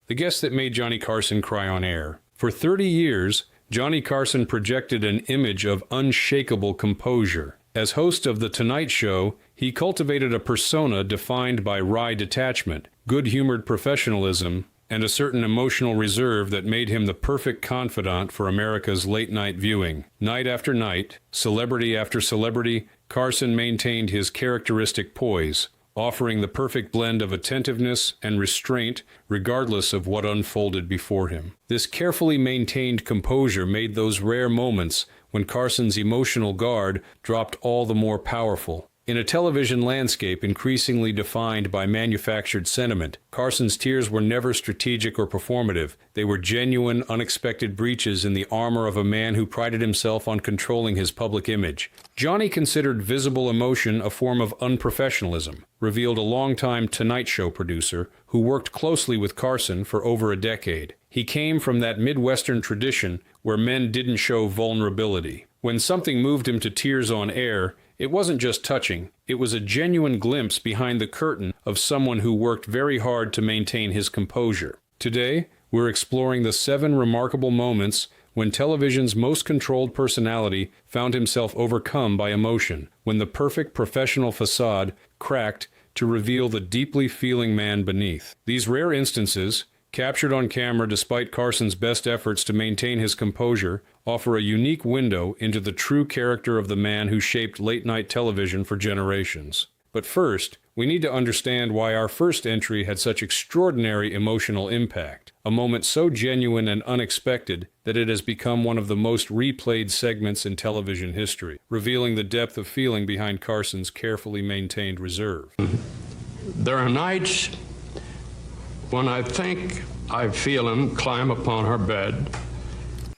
the guest that made Johnny Carson cry on air. For 30 years, Johnny Carson projected an image of unshakable composure. As host of The Tonight Show, he cultivated a persona defined by wry detachment, good-humored professionalism, and a certain emotional reserve that made him the perfect confidant for America's late-night viewing. Night after night, celebrity after celebrity, Carson maintained his characteristic poise, offering the perfect blend of attentiveness and restraint regardless of what unfolded before him. This carefully maintained composure made those rare moments when Carson's emotional guard dropped all the more powerful. In a television landscape increasingly defined by manufactured sentiment, Carson's tears were never strategic or performative. They were genuine, unexpected breaches in the armor of a man who prided himself on controlling his public image. Johnny considered visible emotion a form of unprofessionalism, revealed a longtime Tonight Show producer who worked closely with Carson for over a decade. He came from that Midwestern tradition where men didn't show vulnerability. When something moved him to tears on air, it wasn't just touching, it was a genuine glimpse behind the curtain of someone who worked very hard to maintain his composure. Today, we're exploring the 7 remarkable moments when television's most controlled personality found himself overcome by emotion, when the perfect professional facade cracked to reveal the deeply feeling man beneath. These rare instances, captured on camera despite Carson's best efforts to maintain his composure, offer a unique window into the true character of the man who shaped late-night television for generations. But first, we need to understand why our first entry had such extraordinary emotional impact, a moment so genuine and unexpected that it has become one of the most replayed segments in television history, revealing the depth of feeling behind Carson's carefully maintained reserve. There are nights when I think I feel him climb upon her bed.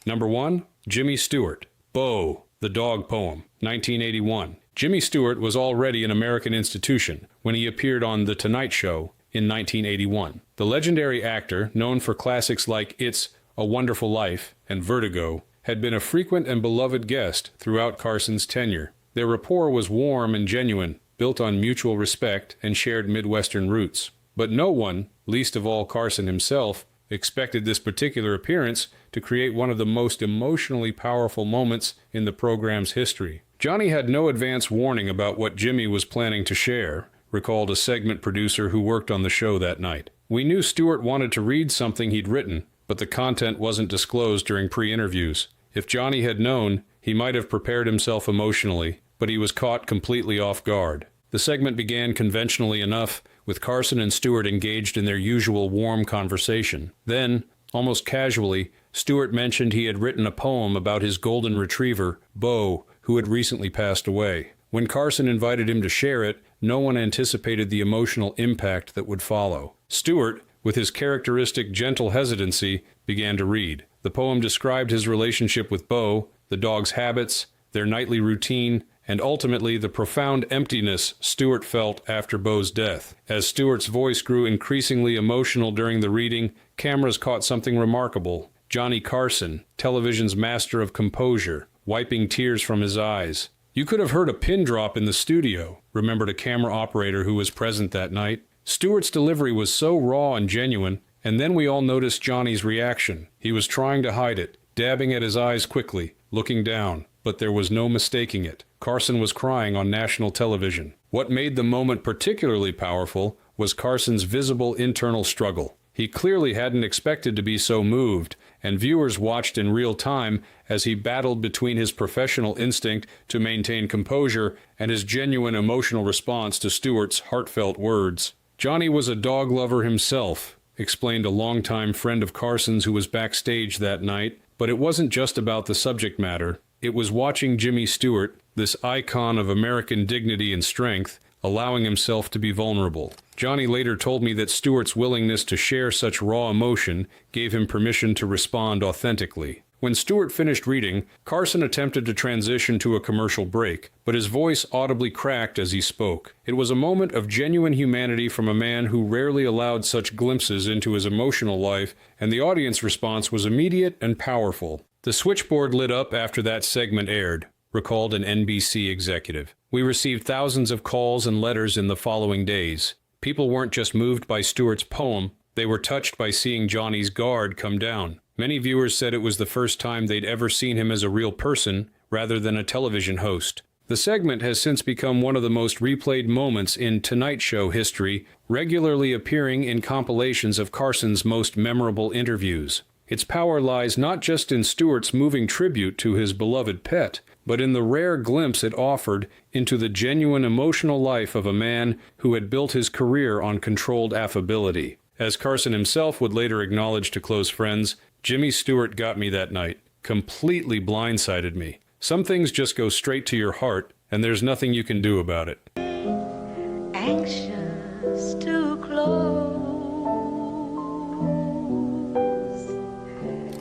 Number 1, Jimmy Stewart, Bo, the Dog Poem, 1981. Jimmy Stewart was already an American institution when he appeared on The Tonight Show in 1981. The legendary actor, known for classics like It's a Wonderful Life and Vertigo, had been a frequent and beloved guest throughout Carson's tenure. Their rapport was warm and genuine, built on mutual respect and shared Midwestern roots. But no one, least of all Carson himself, expected this particular appearance to create one of the most emotionally powerful moments in the program's history. Johnny had no advance warning about what Jimmy was planning to share, recalled a segment producer who worked on the show that night. We knew Stewart wanted to read something he'd written, but the content wasn't disclosed during pre-interviews. If Johnny had known, he might have prepared himself emotionally, but he was caught completely off guard. The segment began conventionally enough, with Carson and Stewart engaged in their usual warm conversation. Then, almost casually, Stewart mentioned he had written a poem about his golden retriever, Bo, who had recently passed away. When Carson invited him to share it, no one anticipated the emotional impact that would follow. Stewart, with his characteristic gentle hesitancy, began to read. The poem described his relationship with Bo, the dog's habits, their nightly routine, and ultimately the profound emptiness Stewart felt after Bo's death. As Stewart's voice grew increasingly emotional during the reading, cameras caught something remarkable. Johnny Carson, television's master of composure, wiping tears from his eyes. "You could have heard a pin drop in the studio," remembered a camera operator who was present that night. Stewart's delivery was so raw and genuine, and then we all noticed Johnny's reaction. He was trying to hide it, dabbing at his eyes quickly, looking down, but there was no mistaking it. Carson was crying on national television. What made the moment particularly powerful was Carson's visible internal struggle. He clearly hadn't expected to be so moved, and viewers watched in real time as he battled between his professional instinct to maintain composure and his genuine emotional response to Stewart's heartfelt words. Johnny was a dog lover himself, explained a longtime friend of Carson's who was backstage that night, but it wasn't just about the subject matter. It was watching Jimmy Stewart, this icon of American dignity and strength, allowing himself to be vulnerable. Johnny later told me that Stewart's willingness to share such raw emotion gave him permission to respond authentically. When Stewart finished reading, Carson attempted to transition to a commercial break, but his voice audibly cracked as he spoke. It was a moment of genuine humanity from a man who rarely allowed such glimpses into his emotional life, and the audience response was immediate and powerful. "The switchboard lit up after that segment aired," recalled an NBC executive. "We received thousands of calls and letters in the following days. People weren't just moved by Stewart's poem, They were touched by seeing Johnny's guard come down. Many viewers said it was the first time they'd ever seen him as a real person rather than a television host. The segment has since become one of the most replayed moments in Tonight Show history, regularly appearing in compilations of Carson's most memorable interviews. Its power lies not just in Stewart's moving tribute to his beloved pet, but in the rare glimpse it offered into the genuine emotional life of a man who had built his career on controlled affability. As Carson himself would later acknowledge to close friends, Jimmy Stewart got me that night, completely blindsided me. Some things just go straight to your heart, and there's nothing you can do about it. Anxious to close.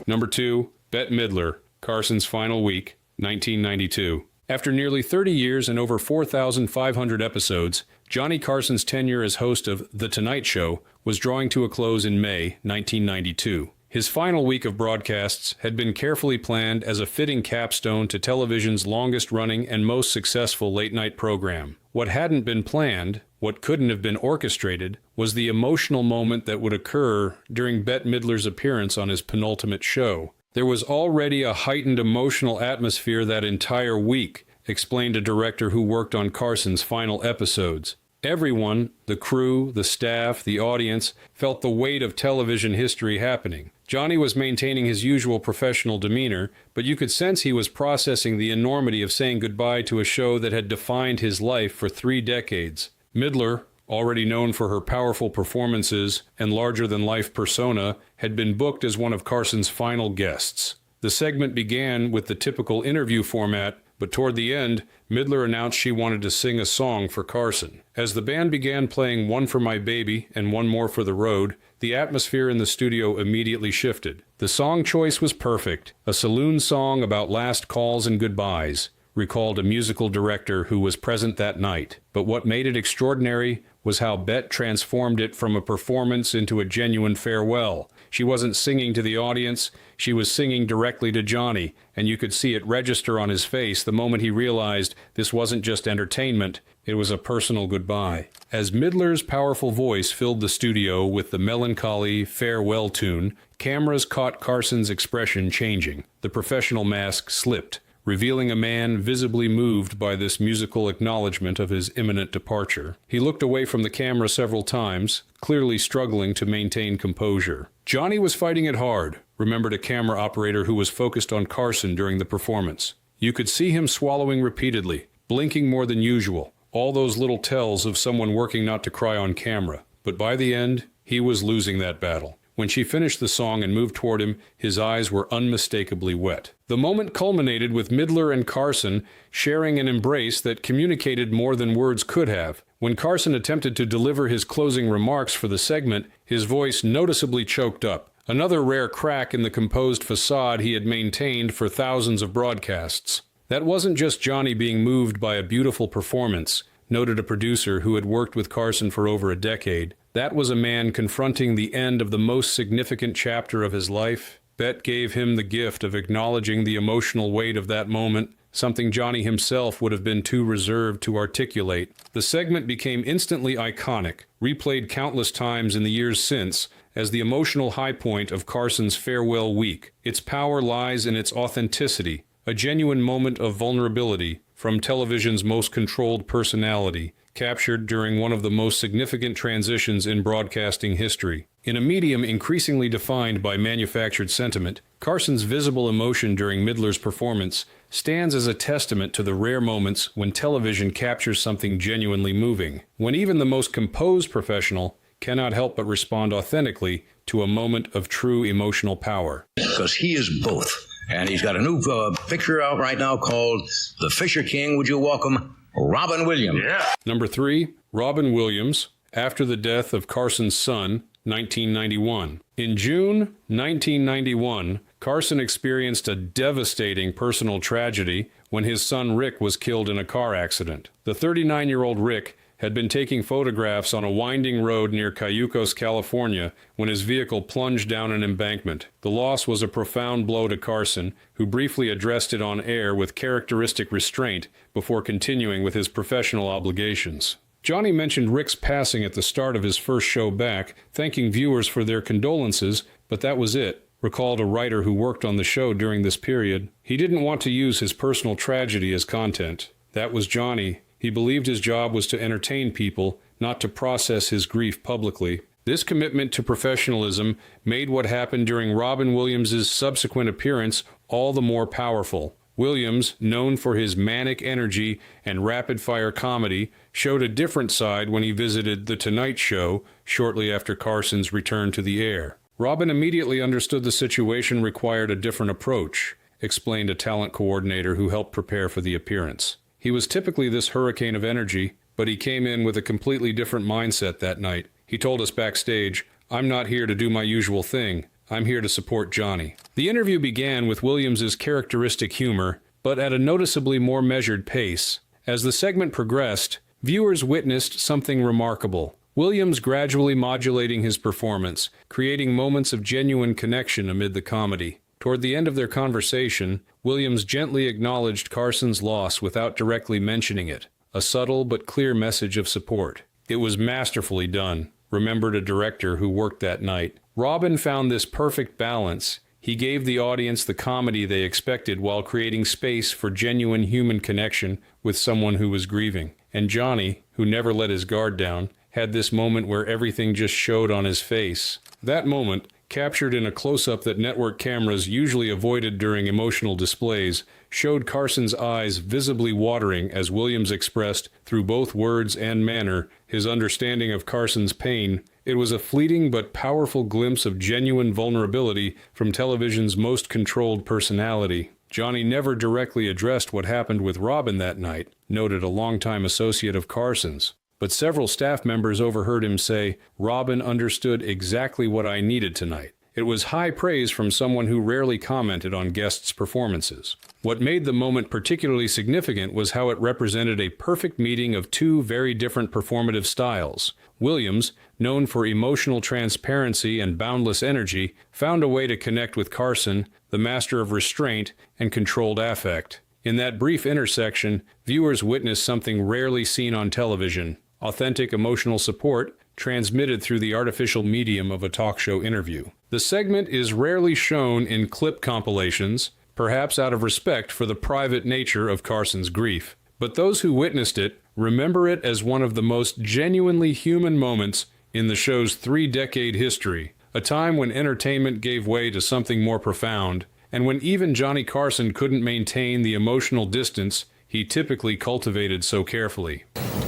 Number 2, Bette Midler, Carson's final week, 1992. After nearly 30 years and over 4,500 episodes, Johnny Carson's tenure as host of The Tonight Show was drawing to a close in May 1992. His final week of broadcasts had been carefully planned as a fitting capstone to television's longest-running and most successful late-night program. What hadn't been planned, what couldn't have been orchestrated, was the emotional moment that would occur during Bette Midler's appearance on his penultimate show. There was already a heightened emotional atmosphere that entire week, explained a director who worked on Carson's final episodes. Everyone, the crew, the staff, the audience, felt the weight of television history happening. Johnny was maintaining his usual professional demeanor, but you could sense he was processing the enormity of saying goodbye to a show that had defined his life for 3 decades. Midler, already known for her powerful performances and larger-than-life persona, had been booked as one of Carson's final guests. The segment began with the typical interview format, but toward the end, Midler announced she wanted to sing a song for Carson. As the band began playing One for My Baby and One More for the Road, the atmosphere in the studio immediately shifted. The song choice was perfect, a saloon song about last calls and goodbyes, recalled a musical director who was present that night. But what made it extraordinary was how Bette transformed it from a performance into a genuine farewell. She wasn't singing to the audience, she was singing directly to Johnny, and you could see it register on his face the moment he realized this wasn't just entertainment, it was a personal goodbye. As Midler's powerful voice filled the studio with the melancholy farewell tune, cameras caught Carson's expression changing. The professional mask slipped, revealing a man visibly moved by this musical acknowledgement of his imminent departure. He looked away from the camera several times, clearly struggling to maintain composure. Johnny was fighting it hard, remembered a camera operator who was focused on Carson during the performance. You could see him swallowing repeatedly, blinking more than usual, all those little tells of someone working not to cry on camera. But by the end, he was losing that battle. When she finished the song and moved toward him, his eyes were unmistakably wet. The moment culminated with Midler and Carson sharing an embrace that communicated more than words could have. When Carson attempted to deliver his closing remarks for the segment, his voice noticeably choked up, another rare crack in the composed facade he had maintained for thousands of broadcasts. That wasn't just Johnny being moved by a beautiful performance, noted a producer who had worked with Carson for over a decade. That was a man confronting the end of the most significant chapter of his life. Bette gave him the gift of acknowledging the emotional weight of that moment, something Johnny himself would have been too reserved to articulate. The segment became instantly iconic, replayed countless times in the years since, as the emotional high point of Carson's farewell week. Its power lies in its authenticity, a genuine moment of vulnerability from television's most controlled personality, captured during one of the most significant transitions in broadcasting history. In a medium increasingly defined by manufactured sentiment, Carson's visible emotion during Midler's performance stands as a testament to the rare moments when television captures something genuinely moving, when even the most composed professional cannot help but respond authentically to a moment of true emotional power. Because he is both. And he's got a new picture out right now called The Fisher King. Would you welcome Robin Williams? Yeah. Number 3, Robin Williams, after the death of Carson's son, 1991. In June 1991, Carson experienced a devastating personal tragedy when his son Rick was killed in a car accident. The 39-year-old Rick had been taking photographs on a winding road near Cayucos, California, when his vehicle plunged down an embankment. The loss was a profound blow to Carson, who briefly addressed it on air with characteristic restraint before continuing with his professional obligations. Johnny mentioned Rick's passing at the start of his first show back, thanking viewers for their condolences, but that was it, recalled a writer who worked on the show during this period. He didn't want to use his personal tragedy as content. That was Johnny. He believed his job was to entertain people, not to process his grief publicly. This commitment to professionalism made what happened during Robin Williams' subsequent appearance all the more powerful. Williams, known for his manic energy and rapid-fire comedy, showed a different side when he visited The Tonight Show shortly after Carson's return to the air. Robin immediately understood the situation required a different approach, explained a talent coordinator who helped prepare for the appearance. He was typically this hurricane of energy, but he came in with a completely different mindset that night. He told us backstage, "I'm not here to do my usual thing. I'm here to support Johnny." The interview began with Williams's characteristic humor, but at a noticeably more measured pace. As the segment progressed, viewers witnessed something remarkable. Williams gradually modulating his performance, creating moments of genuine connection amid the comedy. Toward the end of their conversation, Williams gently acknowledged Carson's loss without directly mentioning it, a subtle but clear message of support. It was masterfully done, remembered a director who worked that night. Robin found this perfect balance. He gave the audience the comedy they expected while creating space for genuine human connection with someone who was grieving. And Johnny, who never let his guard down, had this moment where everything just showed on his face. That moment, captured in a close-up that network cameras usually avoided during emotional displays, showed Carson's eyes visibly watering as Williams expressed, through both words and manner, his understanding of Carson's pain. It was a fleeting but powerful glimpse of genuine vulnerability from television's most controlled personality. Johnny never directly addressed what happened with Robin that night, noted a longtime associate of Carson's. But several staff members overheard him say, "Robin understood exactly what I needed tonight." It was high praise from someone who rarely commented on guests' performances. What made the moment particularly significant was how it represented a perfect meeting of two very different performative styles. Williams, known for emotional transparency and boundless energy, found a way to connect with Carson, the master of restraint and controlled affect. In that brief intersection, viewers witnessed something rarely seen on television: authentic emotional support transmitted through the artificial medium of a talk show interview. The segment is rarely shown in clip compilations, perhaps out of respect for the private nature of Carson's grief. But those who witnessed it remember it as one of the most genuinely human moments in the show's 3-decade history, a time when entertainment gave way to something more profound, and when even Johnny Carson couldn't maintain the emotional distance he typically cultivated so carefully.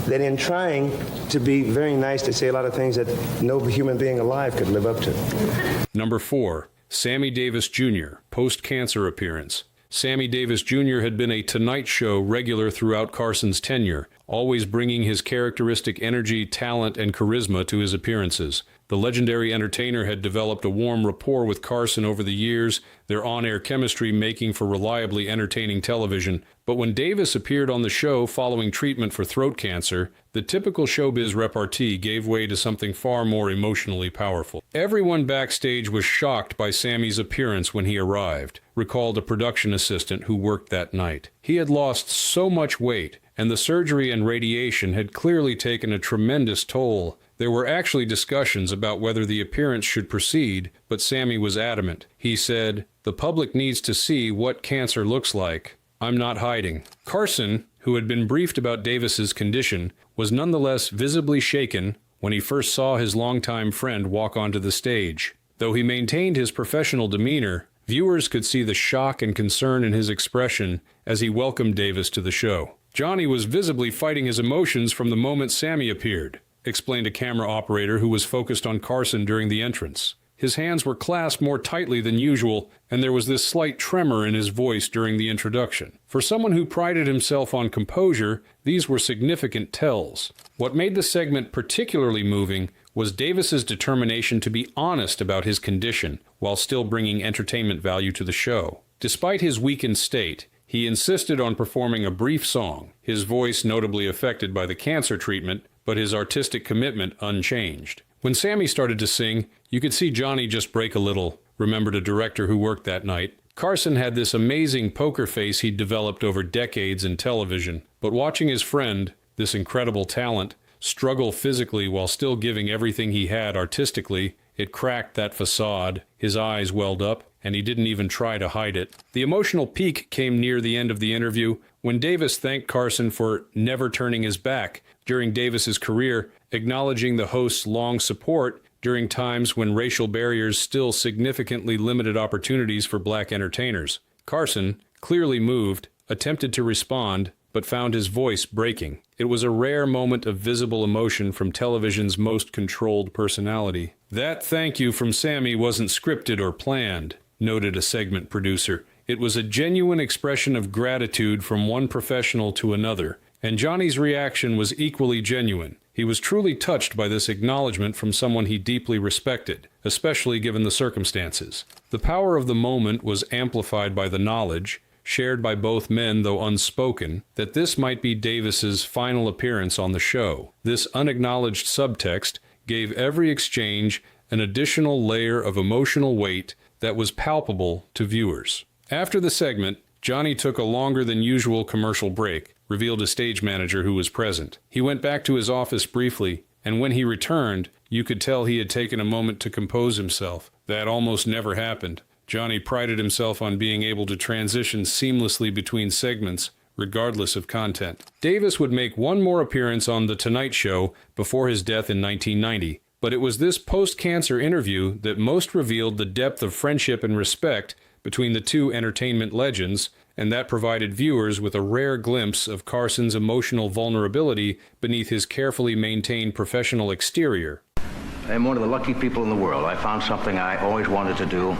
That in trying to be very nice, to say a lot of things that no human being alive could live up to. Number 4, Sammy Davis Jr., post-cancer appearance. Sammy Davis Jr. had been a Tonight Show regular throughout Carson's tenure, always bringing his characteristic energy, talent, and charisma to his appearances. The legendary entertainer had developed a warm rapport with Carson over the years, their on-air chemistry making for reliably entertaining television. But when Davis appeared on the show following treatment for throat cancer, the typical showbiz repartee gave way to something far more emotionally powerful. Everyone backstage was shocked by Sammy's appearance when he arrived, recalled a production assistant who worked that night. He had lost so much weight, and the surgery and radiation had clearly taken a tremendous toll. There were actually discussions about whether the appearance should proceed, but Sammy was adamant. He said, "The public needs to see what cancer looks like. I'm not hiding." Carson, who had been briefed about Davis's condition, was nonetheless visibly shaken when he first saw his longtime friend walk onto the stage. Though he maintained his professional demeanor, viewers could see the shock and concern in his expression as he welcomed Davis to the show. "Johnny was visibly fighting his emotions from the moment Sammy appeared," explained a camera operator who was focused on Carson during the entrance. His hands were clasped more tightly than usual, and there was this slight tremor in his voice during the introduction. For someone who prided himself on composure, these were significant tells. What made the segment particularly moving was Davis's determination to be honest about his condition, while still bringing entertainment value to the show. Despite his weakened state, he insisted on performing a brief song, his voice notably affected by the cancer treatment, but his artistic commitment unchanged. When Sammy started to sing, you could see Johnny just break a little, remembered a director who worked that night. Carson had this amazing poker face he'd developed over decades in television, but watching his friend, this incredible talent, struggle physically while still giving everything he had artistically, it cracked that facade, his eyes welled up, and he didn't even try to hide it. The emotional peak came near the end of the interview when Davis thanked Carson for never turning his back during Davis's career, acknowledging the host's long support during times when racial barriers still significantly limited opportunities for black entertainers. Carson, clearly moved, attempted to respond, but found his voice breaking. It was a rare moment of visible emotion from television's most controlled personality. "That thank you from Sammy wasn't scripted or planned," noted a segment producer. "It was a genuine expression of gratitude from one professional to another, and Johnny's reaction was equally genuine. He was truly touched by this acknowledgement from someone he deeply respected, especially given the circumstances." The power of the moment was amplified by the knowledge, shared by both men though unspoken, that this might be Davis's final appearance on the show. This unacknowledged subtext gave every exchange an additional layer of emotional weight that was palpable to viewers. After the segment, Johnny took a longer than usual commercial break, revealed a stage manager who was present. He went back to his office briefly, and when he returned, you could tell he had taken a moment to compose himself. That almost never happened. Johnny prided himself on being able to transition seamlessly between segments, regardless of content. Davis would make one more appearance on The Tonight Show before his death in 1990, but it was this post-cancer interview that most revealed the depth of friendship and respect between the two entertainment legends, and that provided viewers with a rare glimpse of Carson's emotional vulnerability beneath his carefully maintained professional exterior. I'm one of the lucky people in the world. I found something I always wanted to do,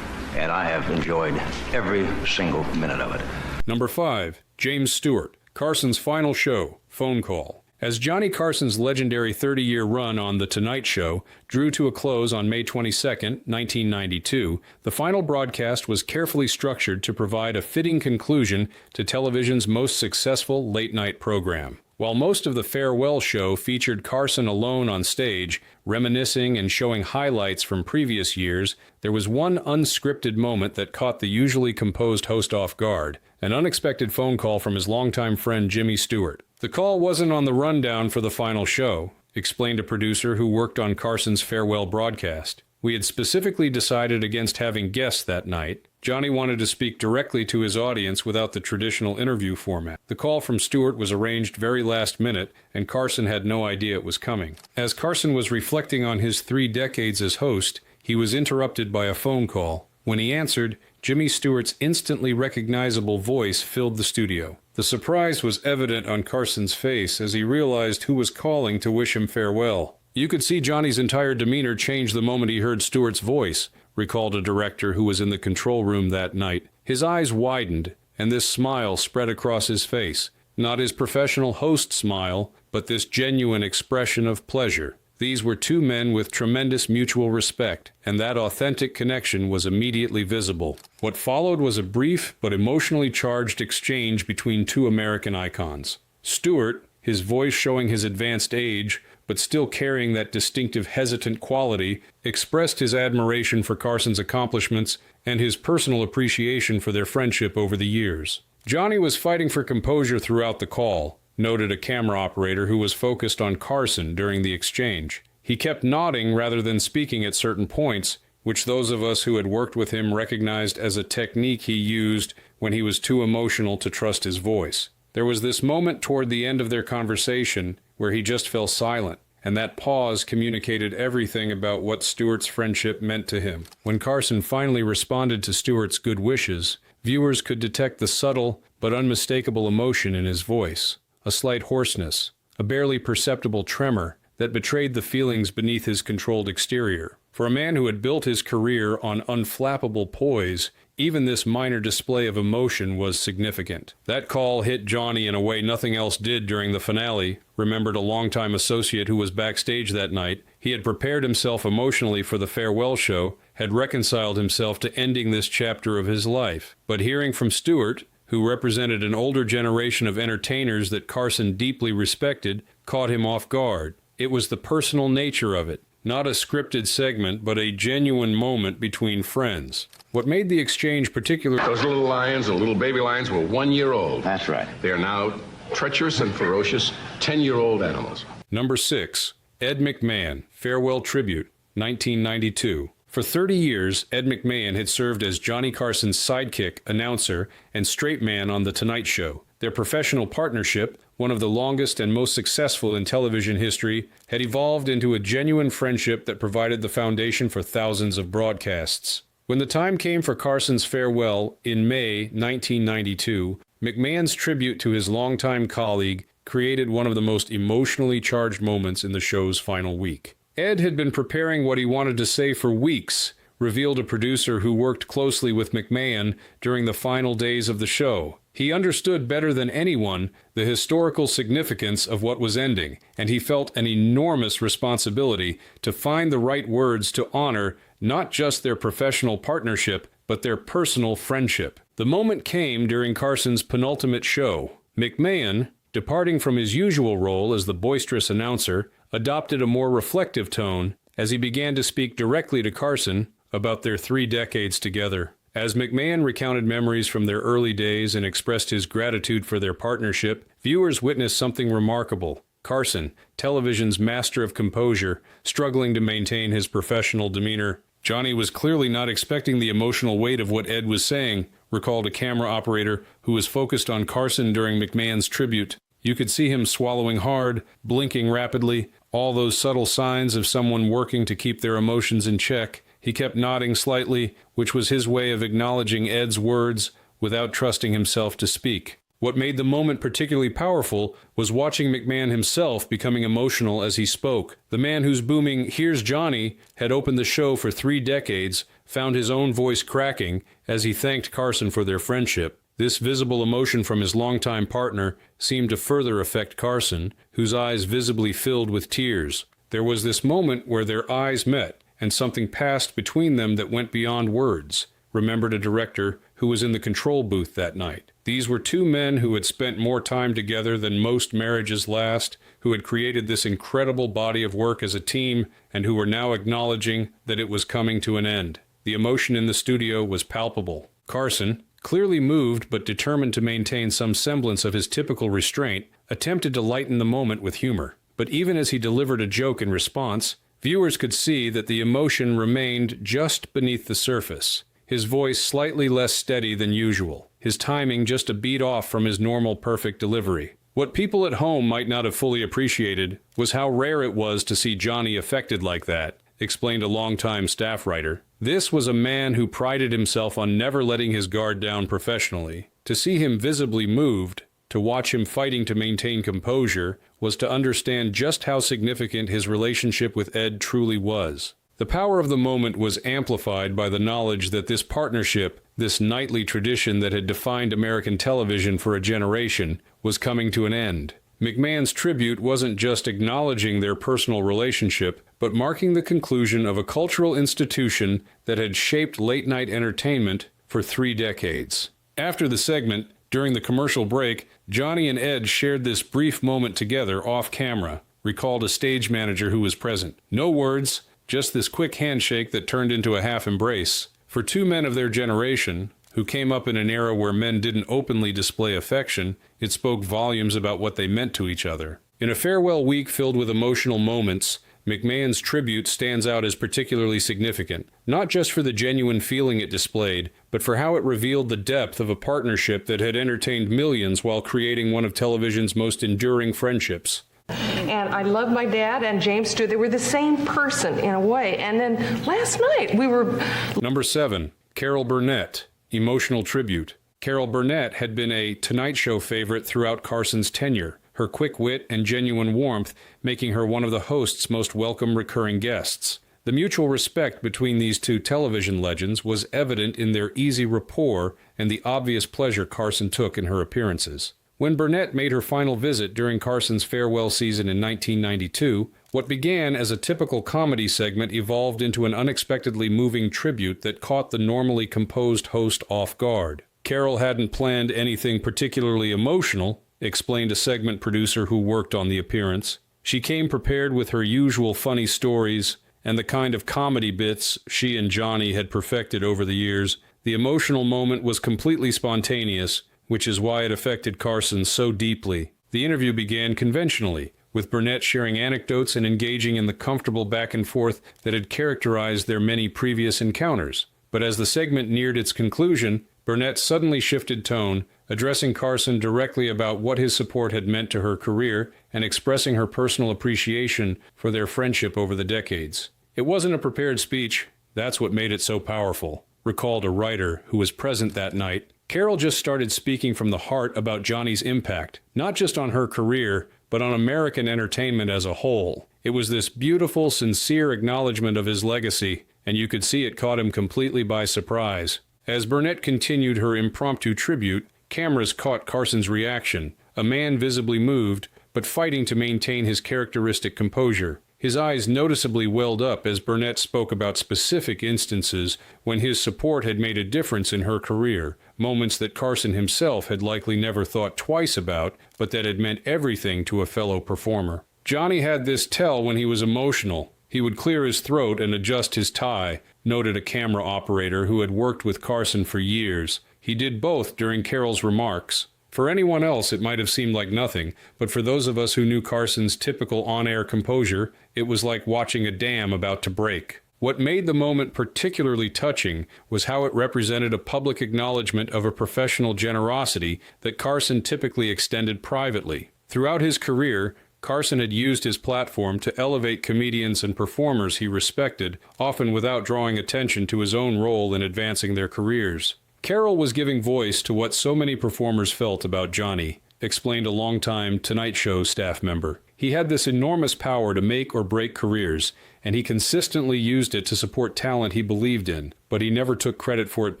and I have enjoyed every single minute of it. Number 5. James Stewart, Carson's final show, phone call. As Johnny Carson's legendary 30-year run on The Tonight Show drew to a close on May 22, 1992, the final broadcast was carefully structured to provide a fitting conclusion to television's most successful late-night program. While most of the farewell show featured Carson alone on stage, reminiscing and showing highlights from previous years, there was one unscripted moment that caught the usually composed host off guard, an unexpected phone call from his longtime friend Jimmy Stewart. "The call wasn't on the rundown for the final show," explained a producer who worked on Carson's farewell broadcast. "We had specifically decided against having guests that night. Johnny wanted to speak directly to his audience without the traditional interview format. The call from Stewart was arranged very last minute, and Carson had no idea it was coming." As Carson was reflecting on his 3 decades as host, he was interrupted by a phone call. When he answered, Jimmy Stewart's instantly recognizable voice filled the studio. The surprise was evident on Carson's face as he realized who was calling to wish him farewell. "You could see Johnny's entire demeanor change the moment he heard Stewart's voice," recalled a director who was in the control room that night. "His eyes widened, and this smile spread across his face. Not his professional host smile, but this genuine expression of pleasure. These were two men with tremendous mutual respect, and that authentic connection was immediately visible." What followed was a brief but emotionally charged exchange between two American icons. Stewart, his voice showing his advanced age, but still carrying that distinctive hesitant quality, expressed his admiration for Carson's accomplishments and his personal appreciation for their friendship over the years. "Johnny was fighting for composure throughout the call," noted a camera operator who was focused on Carson during the exchange. "He kept nodding rather than speaking at certain points, which those of us who had worked with him recognized as a technique he used when he was too emotional to trust his voice. There was this moment toward the end of their conversation where he just fell silent, and that pause communicated everything about what Stewart's friendship meant to him. When Carson finally responded to Stewart's good wishes, viewers could detect the subtle but unmistakable emotion in his voice, a slight hoarseness, a barely perceptible tremor that betrayed the feelings beneath his controlled exterior. For a man who had built his career on unflappable poise, even this minor display of emotion was significant. "That call hit Johnny in a way nothing else did during the finale," remembered a longtime associate who was backstage that night. He had prepared himself emotionally for the farewell show, had reconciled himself to ending this chapter of his life. But hearing from Stewart, who represented an older generation of entertainers that Carson deeply respected, caught him off guard. It was the personal nature of it. Not a scripted segment, but a genuine moment between friends. What made the exchange particularly... Those little lions and little baby lions were 1 year old. That's right. They are now treacherous and ferocious 10-year-old animals. Number 6. Ed McMahon, Farewell Tribute, 1992. For 30 years, Ed McMahon had served as Johnny Carson's sidekick, announcer, and straight man on The Tonight Show. Their professional partnership, one of the longest and most successful in television history, had evolved into a genuine friendship that provided the foundation for thousands of broadcasts. When the time came for Carson's farewell in May 1992, McMahon's tribute to his longtime colleague created one of the most emotionally charged moments in the show's final week. Ed had been preparing what he wanted to say for weeks, revealed a producer who worked closely with McMahon during the final days of the show. He understood better than anyone the historical significance of what was ending, and he felt an enormous responsibility to find the right words to honor not just their professional partnership, but their personal friendship. The moment came during Carson's penultimate show. McMahon, departing from his usual role as the boisterous announcer, adopted a more reflective tone as he began to speak directly to Carson about their 3 decades together. As McMahon recounted memories from their early days and expressed his gratitude for their partnership, viewers witnessed something remarkable. Carson, television's master of composure, struggling to maintain his professional demeanor. Johnny was clearly not expecting the emotional weight of what Ed was saying, recalled a camera operator who was focused on Carson during McMahon's tribute. You could see him swallowing hard, blinking rapidly, all those subtle signs of someone working to keep their emotions in check. He kept nodding slightly, which was his way of acknowledging Ed's words without trusting himself to speak. What made the moment particularly powerful was watching McMahon himself becoming emotional as he spoke. The man whose booming "Here's Johnny" had opened the show for 3 decades found his own voice cracking as he thanked Carson for their friendship. This visible emotion from his longtime partner seemed to further affect Carson, whose eyes visibly filled with tears. There was this moment where their eyes met, and something passed between them that went beyond words, remembered a director who was in the control booth that night. These were 2 men who had spent more time together than most marriages last, who had created this incredible body of work as a team, and who were now acknowledging that it was coming to an end. The emotion in the studio was palpable. Carson, clearly moved but determined to maintain some semblance of his typical restraint, attempted to lighten the moment with humor. But even as he delivered a joke in response, viewers could see that the emotion remained just beneath the surface, his voice slightly less steady than usual, his timing just a beat off from his normal perfect delivery. What people at home might not have fully appreciated was how rare it was to see Johnny affected like that, explained a longtime staff writer. This was a man who prided himself on never letting his guard down professionally. To see him visibly moved, to watch him fighting to maintain composure, was to understand just how significant his relationship with Ed truly was. The power of the moment was amplified by the knowledge that this partnership, this nightly tradition that had defined American television for a generation, was coming to an end. McMahon's tribute wasn't just acknowledging their personal relationship, but marking the conclusion of a cultural institution that had shaped late-night entertainment for 3 decades. After the segment, during the commercial break, Johnny and Ed shared this brief moment together off camera, recalled a stage manager who was present. No words, just this quick handshake that turned into a half embrace. For 2 men of their generation, who came up in an era where men didn't openly display affection, it spoke volumes about what they meant to each other. In a farewell week filled with emotional moments, McMahon's tribute stands out as particularly significant, not just for the genuine feeling it displayed, but for how it revealed the depth of a partnership that had entertained millions while creating one of television's most enduring friendships. And I love my dad and James Stewart. They were the same person in a way. And then last night we were... Number 7, Carol Burnett, Emotional Tribute. Carol Burnett had been a Tonight Show favorite throughout Carson's tenure, her quick wit and genuine warmth making her one of the host's most welcome recurring guests. The mutual respect between these 2 television legends was evident in their easy rapport and the obvious pleasure Carson took in her appearances. When Burnett made her final visit during Carson's farewell season in 1992, what began as a typical comedy segment evolved into an unexpectedly moving tribute that caught the normally composed host off guard. Carol hadn't planned anything particularly emotional, explained a segment producer who worked on the appearance. She came prepared with her usual funny stories and the kind of comedy bits she and Johnny had perfected over the years. The emotional moment was completely spontaneous, which is why it affected Carson so deeply. The interview began conventionally, with with Burnett sharing anecdotes and engaging in the comfortable back and forth that had characterized their many previous encounters. But as the segment neared its conclusion, Burnett suddenly shifted tone, addressing Carson directly about what his support had meant to her career and expressing her personal appreciation for their friendship over the decades. "It wasn't a prepared speech. That's what made it so powerful," recalled a writer who was present that night. Carol just started speaking from the heart about Johnny's impact, not just on her career, but on American entertainment as a whole. It was this beautiful, sincere acknowledgement of his legacy, and you could see it caught him completely by surprise. As Burnett continued her impromptu tribute, cameras caught Carson's reaction, a man visibly moved, but fighting to maintain his characteristic composure. His eyes noticeably welled up as Burnett spoke about specific instances when his support had made a difference in her career, moments that Carson himself had likely never thought twice about, but that had meant everything to a fellow performer. "Johnny had this tell when he was emotional. He would clear his throat and adjust his tie," noted a camera operator who had worked with Carson for years. He did both during Carol's remarks. For anyone else, it might have seemed like nothing, but for those of us who knew Carson's typical on-air composure, it was like watching a dam about to break. What made the moment particularly touching was how it represented a public acknowledgement of a professional generosity that Carson typically extended privately. Throughout his career, Carson had used his platform to elevate comedians and performers he respected, often without drawing attention to his own role in advancing their careers. Carol was giving voice to what so many performers felt about Johnny, explained a longtime Tonight Show staff member. He had this enormous power to make or break careers, and he consistently used it to support talent he believed in, but he never took credit for it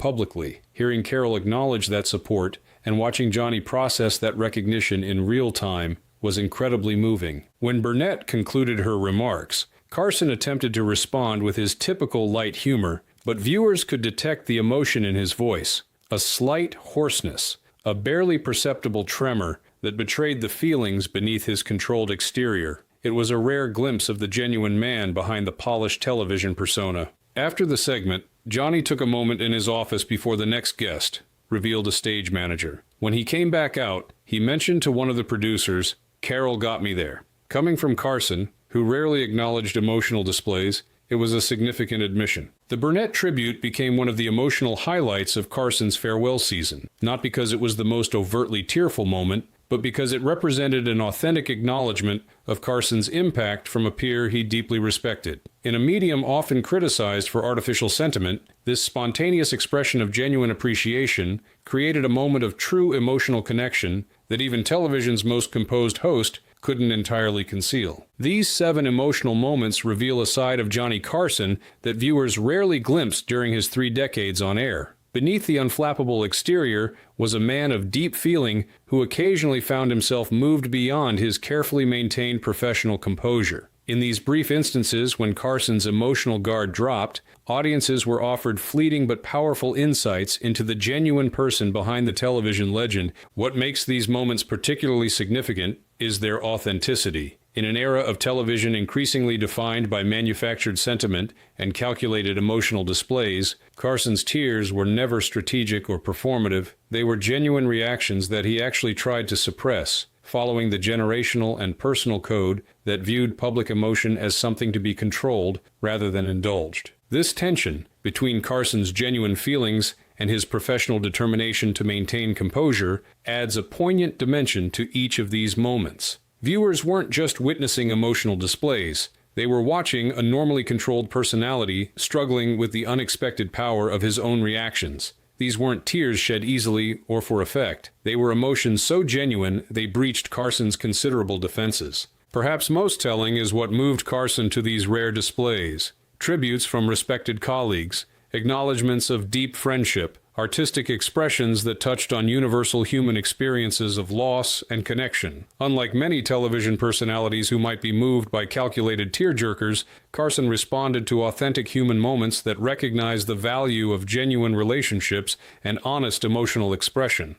publicly. Hearing Carol acknowledge that support and watching Johnny process that recognition in real time was incredibly moving. When Burnett concluded her remarks, Carson attempted to respond with his typical light humor, but viewers could detect the emotion in his voice, a slight hoarseness, a barely perceptible tremor that betrayed the feelings beneath his controlled exterior. It was a rare glimpse of the genuine man behind the polished television persona. After the segment, Johnny took a moment in his office before the next guest, revealed a stage manager. When he came back out, he mentioned to one of the producers, "Carol got me there." Coming from Carson, who rarely acknowledged emotional displays, it was a significant admission. The Burnett tribute became one of the emotional highlights of Carson's farewell season, not because it was the most overtly tearful moment, but because it represented an authentic acknowledgement of Carson's impact from a peer he deeply respected. In a medium often criticized for artificial sentiment, this spontaneous expression of genuine appreciation created a moment of true emotional connection that even television's most composed host couldn't entirely conceal. These 7 emotional moments reveal a side of Johnny Carson that viewers rarely glimpsed during his 3 decades on air. Beneath the unflappable exterior was a man of deep feeling who occasionally found himself moved beyond his carefully maintained professional composure. In these brief instances when Carson's emotional guard dropped, audiences were offered fleeting but powerful insights into the genuine person behind the television legend. What makes these moments particularly significant is their authenticity. In an era of television increasingly defined by manufactured sentiment and calculated emotional displays, Carson's tears were never strategic or performative. They were genuine reactions that he actually tried to suppress, following the generational and personal code that viewed public emotion as something to be controlled rather than indulged. This tension between Carson's genuine feelings and his professional determination to maintain composure adds a poignant dimension to each of these moments. Viewers weren't just witnessing emotional displays. They were watching a normally controlled personality struggling with the unexpected power of his own reactions. These weren't tears shed easily or for effect. They were emotions so genuine they breached Carson's considerable defenses. Perhaps most telling is what moved Carson to these rare displays. Tributes from respected colleagues, acknowledgments of deep friendship, artistic expressions that touched on universal human experiences of loss and connection. Unlike many television personalities who might be moved by calculated tearjerkers, Carson responded to authentic human moments that recognized the value of genuine relationships and honest emotional expression.